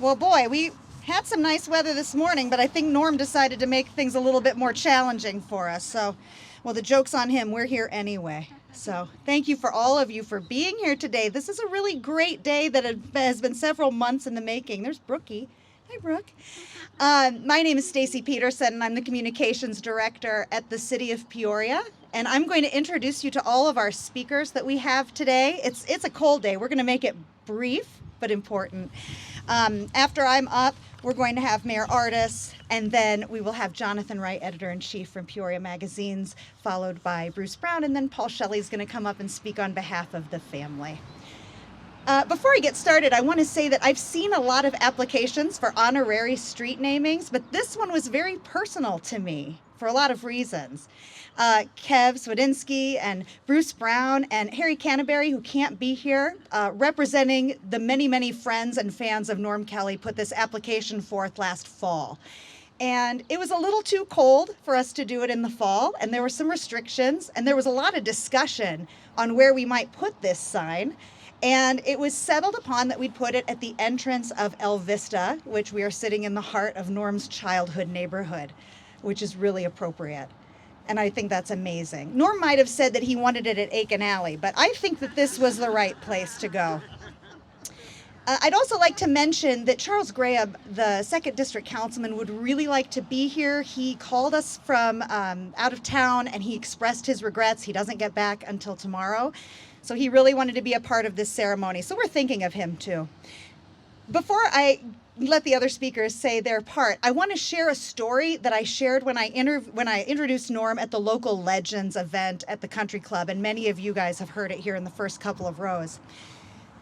Well, boy, we had some nice weather this morning, but I think Norm decided to make things a little bit more challenging for us. So, well, the joke's on him. We're here anyway. So, thank you for all of you for being here today. This is a really great day that has been several months in the making. There's Brookie. Hi, Brooke. My name is Stacy Peterson, and I'm the Communications Director at the City of Peoria. And I'm going to introduce you to all of our speakers that we have today. It's a cold day. We're going to make it brief but important. After I'm up, we're going to have Mayor Artis, and then we will have Jonathan Wright, Editor-in-Chief from Peoria Magazines, followed by Bruce Brown, and then Paul Shelley is going to come up and speak on behalf of the family. Before I get started, I want to say that I've seen a lot of applications for honorary street namings, but this one was very personal to me for a lot of reasons. Kev Swedinsky and Bruce Brown and Harry Canterbury, who can't be here, representing the many, many friends and fans of Norm Kelly, put this application forth last fall. And it was a little too cold for us to do it in the fall, and there were some restrictions, and there was a lot of discussion on where we might put this sign. And it was settled upon that we'd put it at the entrance of El Vista, which we are sitting in the heart of Norm's childhood neighborhood, which is really appropriate. And I think that's amazing. Norm might have said that he wanted it at Aiken Alley, but I think that this was the right place to go. I'd also like to mention that Charles Graham, the 2nd District Councilman, would really like to be here. He called us from out of town, and he expressed his regrets. He doesn't get back until tomorrow. So he really wanted to be a part of this ceremony. So we're thinking of him too. Before I let the other speakers say their part, I want to share a story that I shared when I introduced Norm at the local Legends event at the Country Club, and many of you guys have heard it here in the first couple of rows.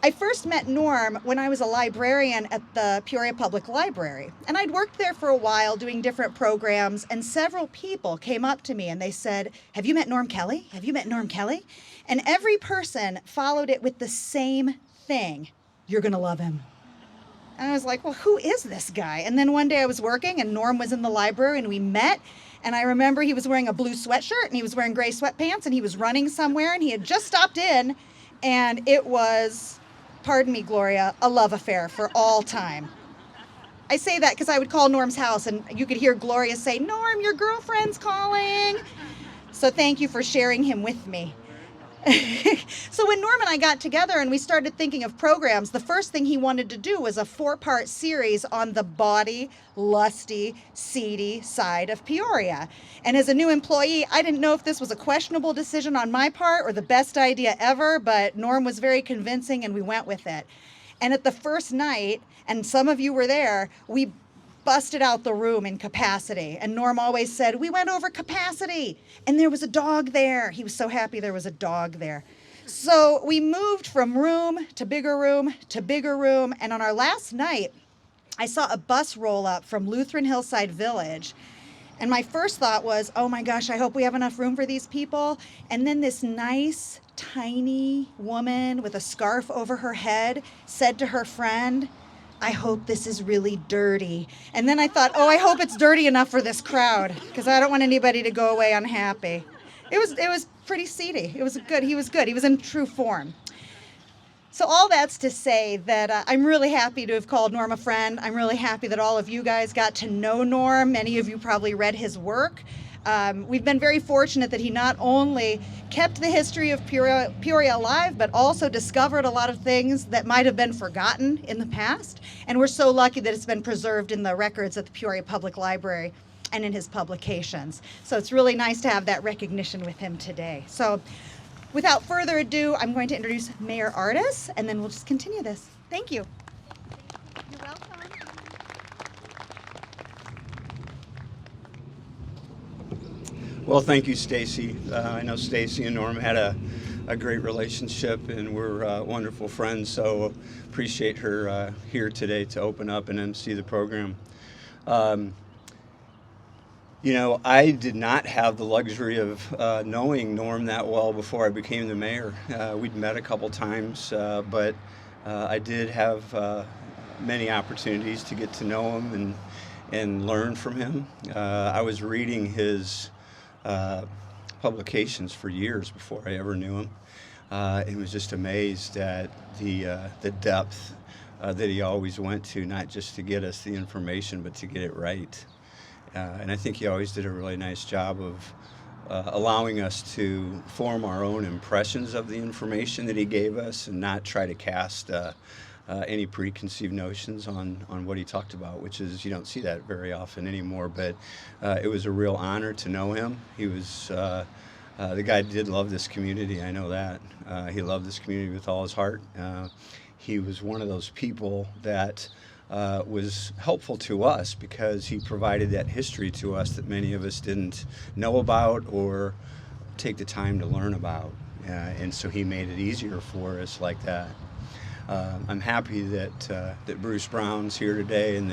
I first met Norm when I was a librarian at the Peoria Public Library, and I'd worked there for a while doing different programs, and several people came up to me and they said, "Have you met Norm Kelly? Have you met Norm Kelly?" And every person followed it with the same thing: "You're gonna love him." And I was like, well, who is this guy? And then one day I was working and Norm was in the library and we met. And I remember he was wearing a blue sweatshirt and he was wearing gray sweatpants and he was running somewhere and he had just stopped in. And it was, pardon me, Gloria, a love affair for all time. I say that because I would call Norm's house and you could hear Gloria say, "Norm, your girlfriend's calling." So thank you for sharing him with me. So when Norm and I got together and we started thinking of programs, the first thing he wanted to do was a 4-part series on the bawdy, lusty, seedy side of Peoria. And as a new employee, I didn't know if this was a questionable decision on my part or the best idea ever, but Norm was very convincing and we went with it. And at the first night, and some of you were there, we busted out the room in capacity. And Norm always said, "We went over capacity." And there was a dog there. He was so happy there was a dog there. So we moved from room to bigger room to bigger room. And on our last night, I saw a bus roll up from Lutheran Hillside Village. And my first thought was, oh my gosh, I hope we have enough room for these people. And then this nice, tiny woman with a scarf over her head said to her friend, "I hope this is really dirty." And then I thought, oh, I hope it's dirty enough for this crowd because I don't want anybody to go away unhappy. It was pretty seedy. It was good. He was good. He was in true form. So all that's to say that I'm really happy to have called Norm a friend. I'm really happy that all of you guys got to know Norm. Many of you probably read his work. We've been very fortunate that he not only kept the history of Peoria alive, but also discovered a lot of things that might have been forgotten in the past. And we're so lucky that it's been preserved in the records at the Peoria Public Library and in his publications. So it's really nice to have that recognition with him today. So without further ado, I'm going to introduce Mayor Artis, and then we'll just continue this. Thank you. You're welcome. Well, thank you, Stacy. I know Stacy and Norm had a great relationship, and we're wonderful friends, so appreciate her here today to open up and MC the program. You know, I did not have the luxury of knowing Norm that well before I became the mayor. We'd met a couple times, but I did have many opportunities to get to know him and learn from him. I was reading his publications for years before I ever knew him, and was just amazed at the depth that he always went to, not just to get us the information, but to get it right. And I think he always did a really nice job of allowing us to form our own impressions of the information that he gave us and not try to cast any preconceived notions on what he talked about, which is, you don't see that very often anymore. But it was a real honor to know him. He was the guy did love this community, I know that. He loved this community with all his heart. He was one of those people that was helpful to us because he provided that history to us that many of us didn't know about or take the time to learn about. And so he made it easier for us like that. I'm happy that Bruce Brown's here today and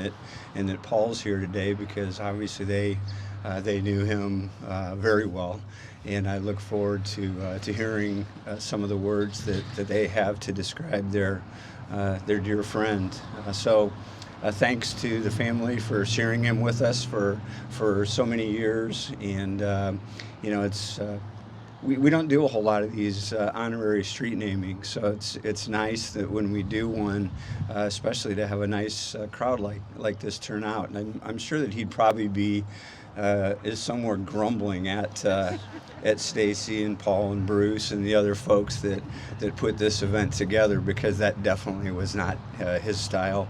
that Paul's here today, because obviously they knew him very well, and I look forward to hearing some of the words that they have to describe their dear friend. So thanks to the family for sharing him with us for so many years, and it's. We don't do a whole lot of these honorary street namings, so it's nice that when we do one, especially to have a nice crowd like this turn out. And I'm sure that he'd probably be is somewhere grumbling at Stacy and Paul and Bruce and the other folks that put this event together, because that definitely was not his style.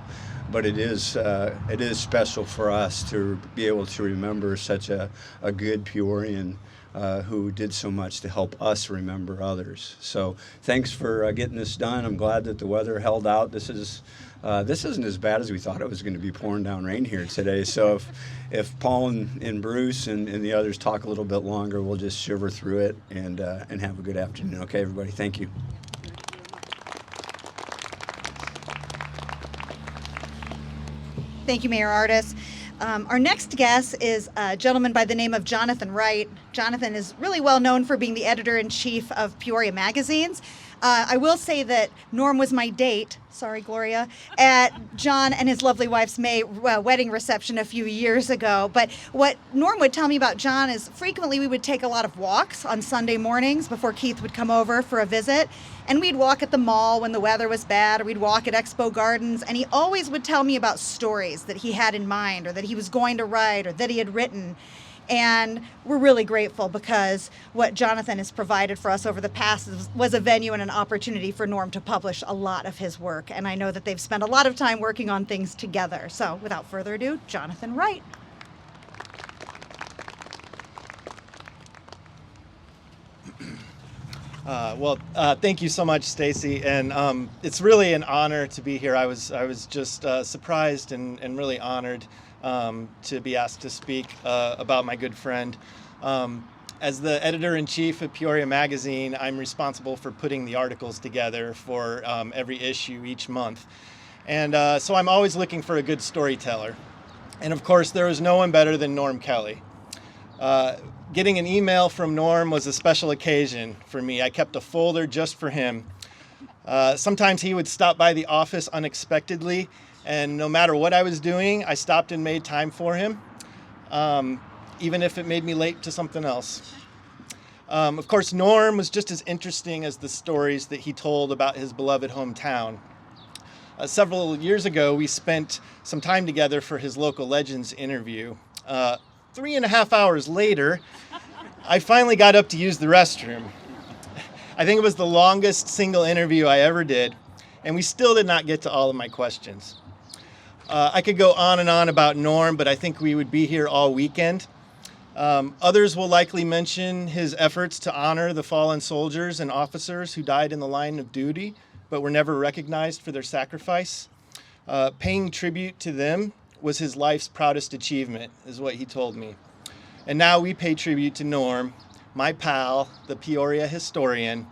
But it is special for us to be able to remember such a good Peorian who did so much to help us remember others. So thanks for getting this done. I'm glad that the weather held out. This isn't as bad as we thought it was going to be, pouring down rain here today. So if Paul and Bruce and the others talk a little bit longer, we'll just shiver through it and have a good afternoon. Okay, everybody, thank you. Thank you, Mayor Ardis. Our next guest is a gentleman by the name of Jonathan Wright. Jonathan is really well known for being the editor-in-chief of Peoria magazines. I will say that Norm was my date, sorry, Gloria, at John and his lovely wife's wedding reception a few years ago. But what Norm would tell me about John is frequently we would take a lot of walks on Sunday mornings before Keith would come over for a visit. And we'd walk at the mall when the weather was bad, or we'd walk at Expo Gardens, and he always would tell me about stories that he had in mind, or that he was going to write, or that he had written. And we're really grateful, because what Jonathan has provided for us over the past was a venue and an opportunity for Norm to publish a lot of his work. And I know that they've spent a lot of time working on things together. So without further ado, Jonathan Wright. Thank you so much, Stacy, and it's really an honor to be here. I was just surprised and really honored to be asked to speak about my good friend. As the editor-in-chief of Peoria Magazine, I'm responsible for putting the articles together for every issue each month, and so I'm always looking for a good storyteller. And of course, there is no one better than Norm Kelly. Getting an email from Norm was a special occasion for me. I kept a folder just for him. Sometimes he would stop by the office unexpectedly, and no matter what I was doing, I stopped and made time for him, even if it made me late to something else. Of course, Norm was just as interesting as the stories that he told about his beloved hometown. Several years ago, we spent some time together for his Local Legends interview. 3.5 hours later, I finally got up to use the restroom. I think it was the longest single interview I ever did, and we still did not get to all of my questions. I could go on and on about Norm, but I think we would be here all weekend. Others will likely mention his efforts to honor the fallen soldiers and officers who died in the line of duty, but were never recognized for their sacrifice. Paying tribute to them was his life's proudest achievement, is what he told me. And now we pay tribute to Norm, my pal, the Peoria historian.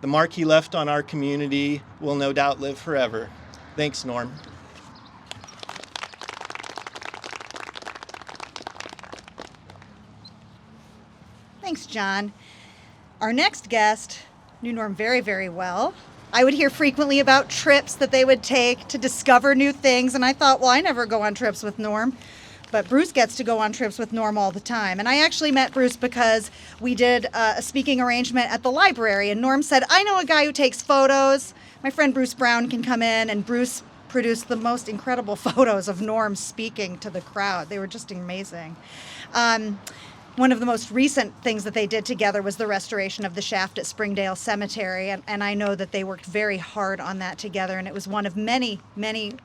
The mark he left on our community will no doubt live forever. Thanks, Norm. Thanks, John. Our next guest knew Norm very, very well. I would hear frequently about trips that they would take to discover new things, and I thought, well, I never go on trips with Norm. But Bruce gets to go on trips with Norm all the time. And I actually met Bruce because we did a speaking arrangement at the library, and Norm said, I know a guy who takes photos. My friend Bruce Brown can come in, and Bruce produced the most incredible photos of Norm speaking to the crowd. They were just amazing. One of the most recent things that they did together was the restoration of the shaft at Springdale Cemetery, and I know that they worked very hard on that together, and it was one of many, many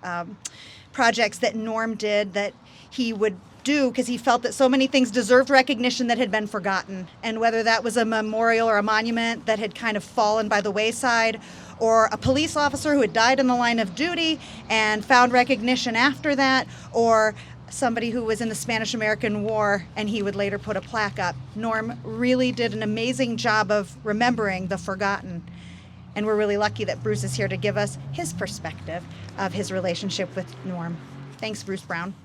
projects that Norm did that he would do because he felt that so many things deserved recognition that had been forgotten, and whether that was a memorial or a monument that had kind of fallen by the wayside, or a police officer who had died in the line of duty and found recognition after that, or somebody who was in the Spanish-American War and he would later put a plaque up. Norm really did an amazing job of remembering the forgotten. And we're really lucky that Bruce is here to give us his perspective of his relationship with Norm. Thanks, Bruce Brown.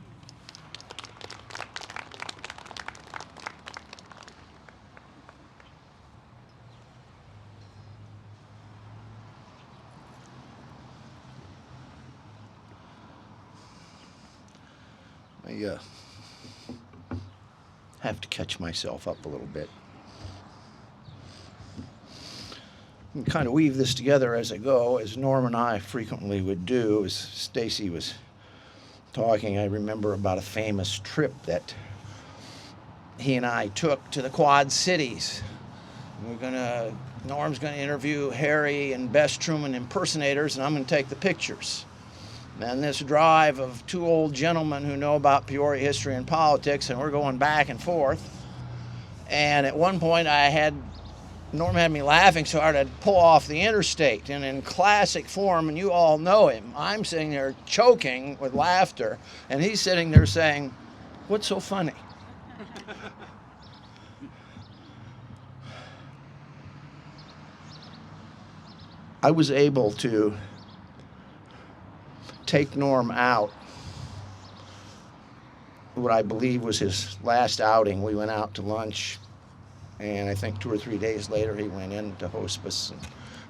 I have to catch myself up a little bit. And kind of weave this together as I go, as Norm and I frequently would do. As Stacy was talking, I remember about a famous trip that he and I took to the Quad Cities. Norm's gonna interview Harry and Bess Truman impersonators, and I'm gonna take the pictures. And this drive of two old gentlemen who know about Peoria history and politics, and we're going back and forth. And at one point Norm had me laughing so hard I'd pull off the interstate. And in classic form, and you all know him, I'm sitting there choking with laughter, and he's sitting there saying, "What's so funny?" I was able to take Norm out, what I believe was his last outing. We went out to lunch, and I think 2 or 3 days later he went into hospice and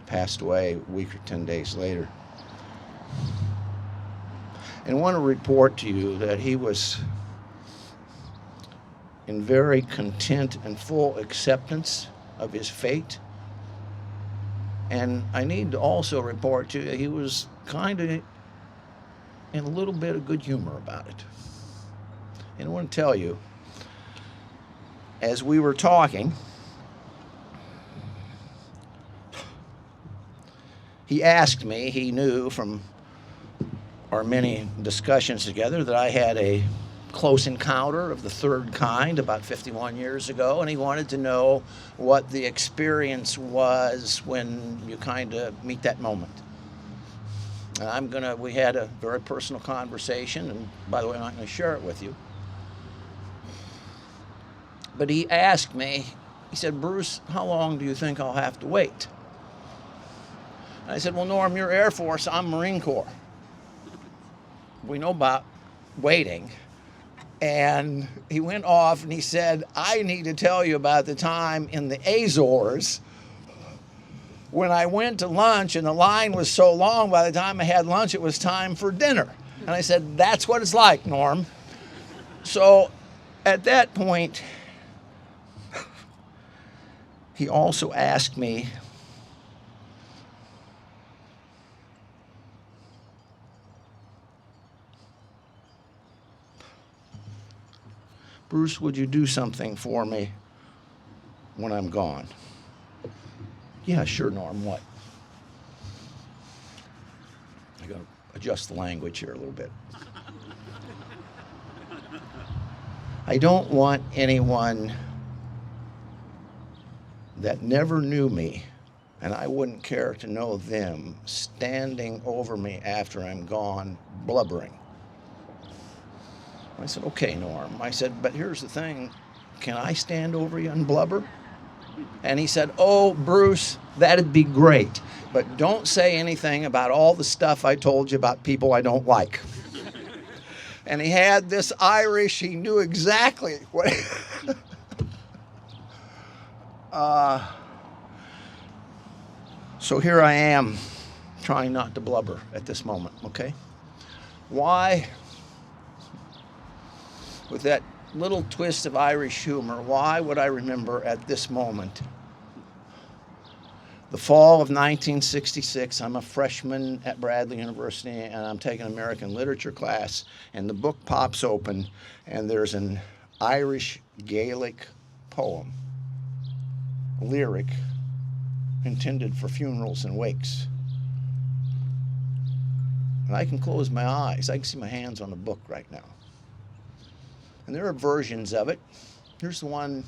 passed away a week or 10 days later. And I want to report to you that he was in very content and full acceptance of his fate. And I need to also report to you that he was kind of in a little bit of good humor about it. And I want to tell you, as we were talking, he asked me, he knew from our many discussions together that I had a close encounter of the third kind about 51 years ago, and he wanted to know what the experience was when you kind of meet that moment. We had a very personal conversation, and by the way, I'm not going to share it with you. But he asked me, he said, "Bruce, how long do you think I'll have to wait?" And I said, "Well, Norm, you're Air Force, I'm Marine Corps. We know about waiting." And he went off and he said, "I need to tell you about the time in the Azores when I went to lunch and the line was so long, by the time I had lunch, it was time for dinner." And I said, "That's what it's like, Norm." So at that point, he also asked me, "Bruce, would you do something for me when I'm gone?" "Yeah, sure, Norm, what?" I got to adjust the language here a little bit. "I don't want anyone that never knew me, and I wouldn't care to know them, standing over me after I'm gone, blubbering." I said, "Okay, Norm." I said, "But here's the thing, can I stand over you and blubber?" And he said, "Oh, Bruce, that'd be great, but don't say anything about all the stuff I told you about people I don't like." And he had this Irish, he knew exactly what... So here I am, trying not to blubber at this moment, okay? Why, with that little twist of Irish humor, why would I remember at this moment The fall of 1966, I'm a freshman at Bradley University, and I'm taking an American literature class, and the book pops open, and there's an Irish Gaelic poem, lyric, intended for funerals and wakes. And I can close my eyes. I can see my hands on the book right now. And there are versions of it. Here's the one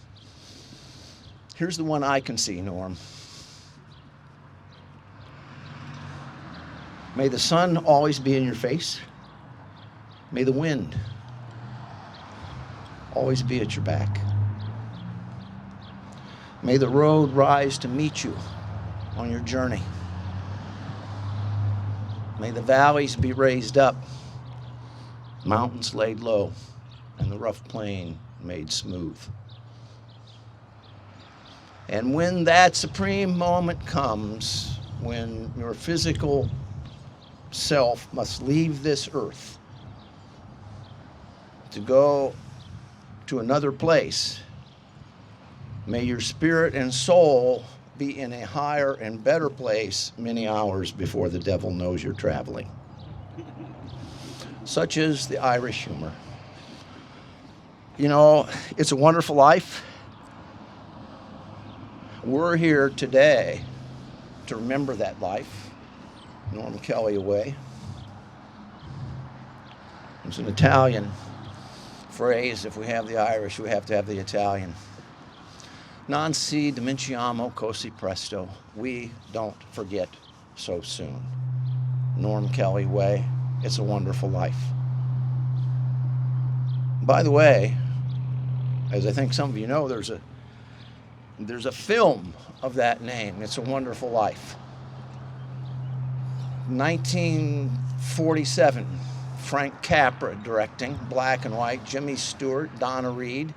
I can see, Norm. May the sun always be in your face. May the wind always be at your back. May the road rise to meet you on your journey. May the valleys be raised up, mountains laid low, and the rough plain made smooth. And when that supreme moment comes, when your physical self must leave this earth to go to another place, may your spirit and soul be in a higher and better place many hours before the devil knows you're traveling. Such is the Irish humor. You know, it's a wonderful life. We're here today to remember that life. Norm Kelly away. It's an Italian phrase. If we have the Irish, we have to have the Italian. Non si dimentichiamo così presto. We don't forget so soon. Norm Kelly way. It's a wonderful life. By the way, as I think some of you know, there's a film of that name. It's a Wonderful Life. 1947, Frank Capra directing, black and white, Jimmy Stewart, Donna Reed,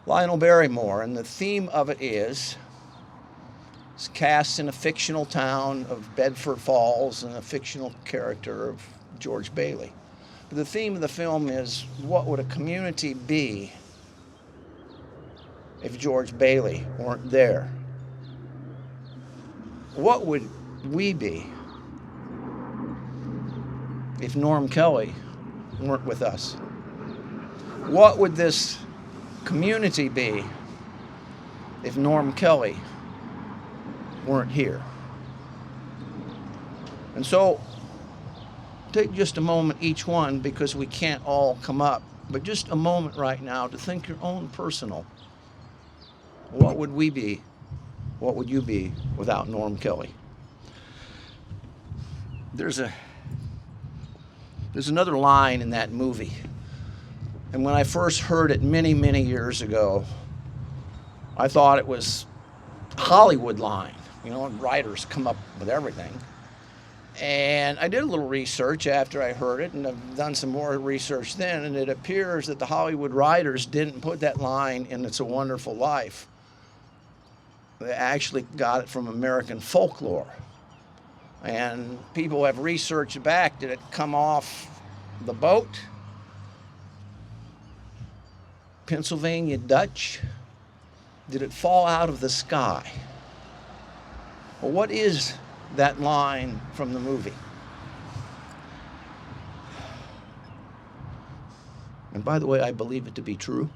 Lionel Barrymore, and the theme of it is it's cast in a fictional town of Bedford Falls and a fictional character of George Bailey. But the theme of the film is, what would a community be if George Bailey weren't there? What would we be if Norm Kelly weren't with us? What would this community be if Norm Kelly weren't here? And so take just a moment each one, because we can't all come up, but just a moment right now to think your own personal. What would we be? What would you be without Norm Kelly? There's another line in that movie. And when I first heard it many, many years ago, I thought it was a Hollywood line. You know, and writers come up with everything. And I did a little research after I heard it, and I've done some more research then, and it appears that the Hollywood writers didn't put that line in It's a Wonderful Life. They actually got it from American folklore. And people have researched back. Did it come off the boat? Pennsylvania Dutch? Did it fall out of the sky? Well, what is that line from the movie? And by the way, I believe it to be true.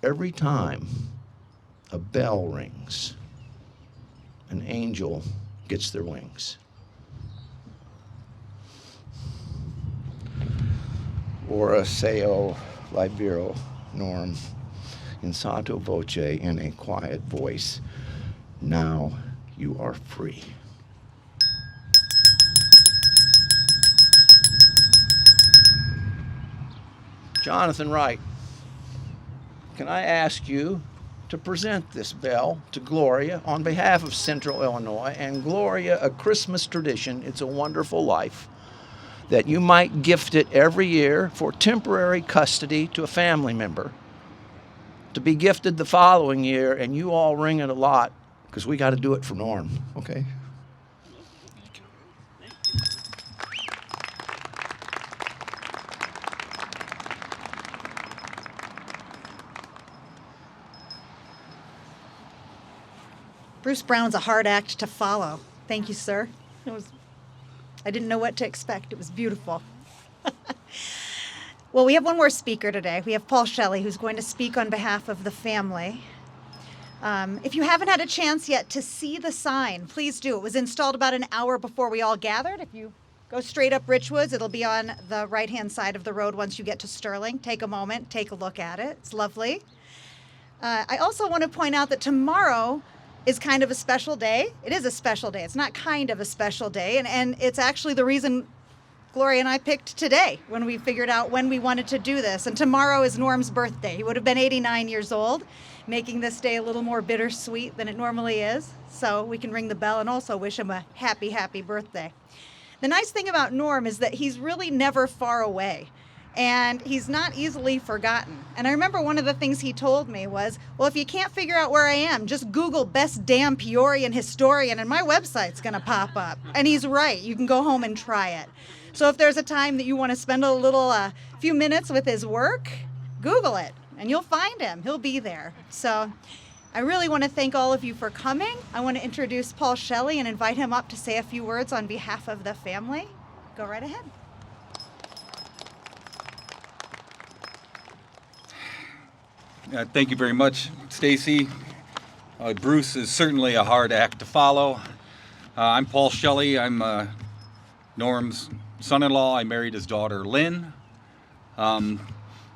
Every time a bell rings, an angel gets their wings. Ora seo libero, Norm, in sotto voce, in a quiet voice. Now you are free. Jonathan Wright, can I ask you to present this bell to Gloria on behalf of Central Illinois, and Gloria, a Christmas tradition, It's a Wonderful Life, that you might gift it every year for temporary custody to a family member, to be gifted the following year, and you all ring it a lot, because we got to do it for Norm, okay? Bruce Brown's a hard act to follow. Thank you, sir. I didn't know what to expect. It was beautiful. Well, we have one more speaker today. We have Paul Shelley, who's going to speak on behalf of the family. If you haven't had a chance yet to see the sign, please do. It was installed about an hour before we all gathered. If you go straight up Richwoods, it'll be on the right-hand side of the road once you get to Sterling. Take a moment, take a look at it. It's lovely. I also want to point out that tomorrow is kind of a special day. It is a special day. It's not kind of a special day, and it's actually the reason Gloria and I picked today when we figured out when we wanted to do this. And tomorrow is Norm's birthday. He would have been 89 years old, making this day a little more bittersweet than it normally is. So we can ring the bell and also wish him a happy, happy birthday. The nice thing about Norm is that he's really never far away, and he's not easily forgotten. And I remember one of the things he told me was, well, if you can't figure out where I am, just Google best damn Peorian historian and my website's gonna pop up. And he's right, you can go home and try it. So if there's a time that you want to spend a little few minutes with his work, Google it and you'll find him. He'll be there. So I really want to thank all of you for coming. I want to introduce Paul Shelley and invite him up to say a few words on behalf of the family. Go right ahead. Thank you very much, Stacy. Bruce is certainly a hard act to follow. I'm Paul Shelley. I'm Norm's son-in-law. I married his daughter, Lynn.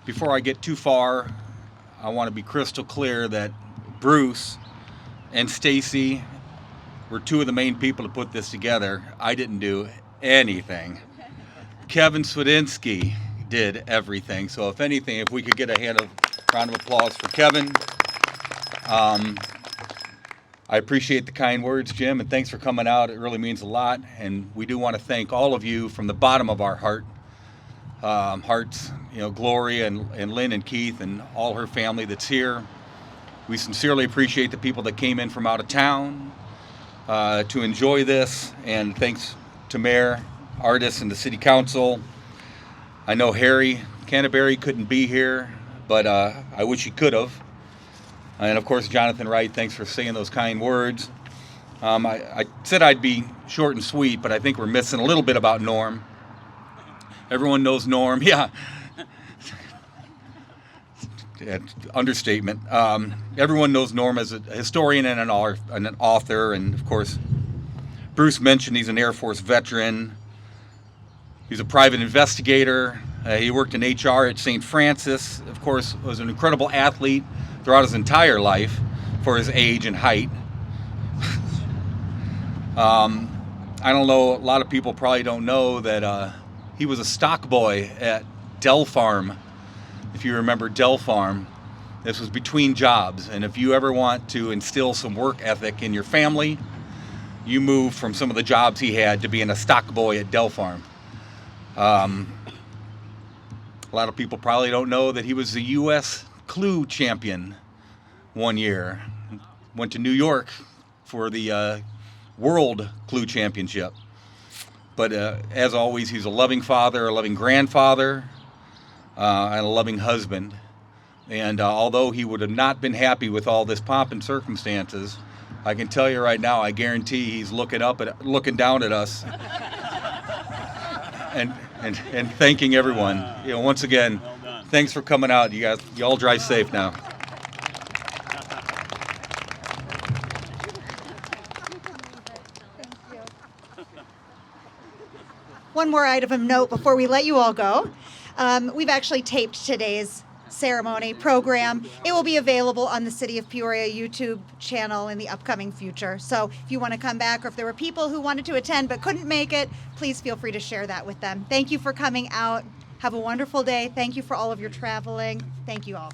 Before I get too far, I want to be crystal clear that Bruce and Stacy were two of the main people to put this together. I didn't do anything. Kevin Swedinsky did everything. So if anything, if we could get a round of applause for Kevin. I appreciate the kind words, Jim, and thanks for coming out. It really means a lot. And we do want to thank all of you from the bottom of our hearts, Gloria and Lynn and Keith and all her family that's here. We sincerely appreciate the people that came in from out of town to enjoy this. And thanks to Mayor, artists, and the City Council. I know Harry Canterbury couldn't be here, but I wish he could have. And of course, Jonathan Wright, thanks for saying those kind words. I said I'd be short and sweet, but I think we're missing a little bit about Norm. Everyone knows Norm, yeah. Understatement. Everyone knows Norm as a historian and an author, and of course, Bruce mentioned he's an Air Force veteran. He's a private investigator. He worked in HR at St. Francis. Of course, was an incredible athlete throughout his entire life for his age and height. I don't know, a lot of people probably don't know that he was a stock boy at Dell Farm. If you remember Dell Farm, this was between jobs. And if you ever want to instill some work ethic in your family, you move from some of the jobs he had to being a stock boy at Dell Farm. A lot of people probably don't know that he was the U.S. Clue champion one year. Went to New York for the World Clue Championship. But as always, he's a loving father, a loving grandfather, and a loving husband. And although he would have not been happy with all this pomp and circumstances, I can tell you right now, I guarantee he's looking down at us and thanking everyone. Once again, thanks for coming out. You all drive safe now. One more item of note before we let you all go. We've actually taped today's ceremony program. It will be available on the City of Peoria YouTube channel in the upcoming future. So if you want to come back, or if there were people who wanted to attend but couldn't make it, please feel free to share that with them. Thank you for coming out. Have a wonderful day. Thank you for all of your traveling. Thank you all.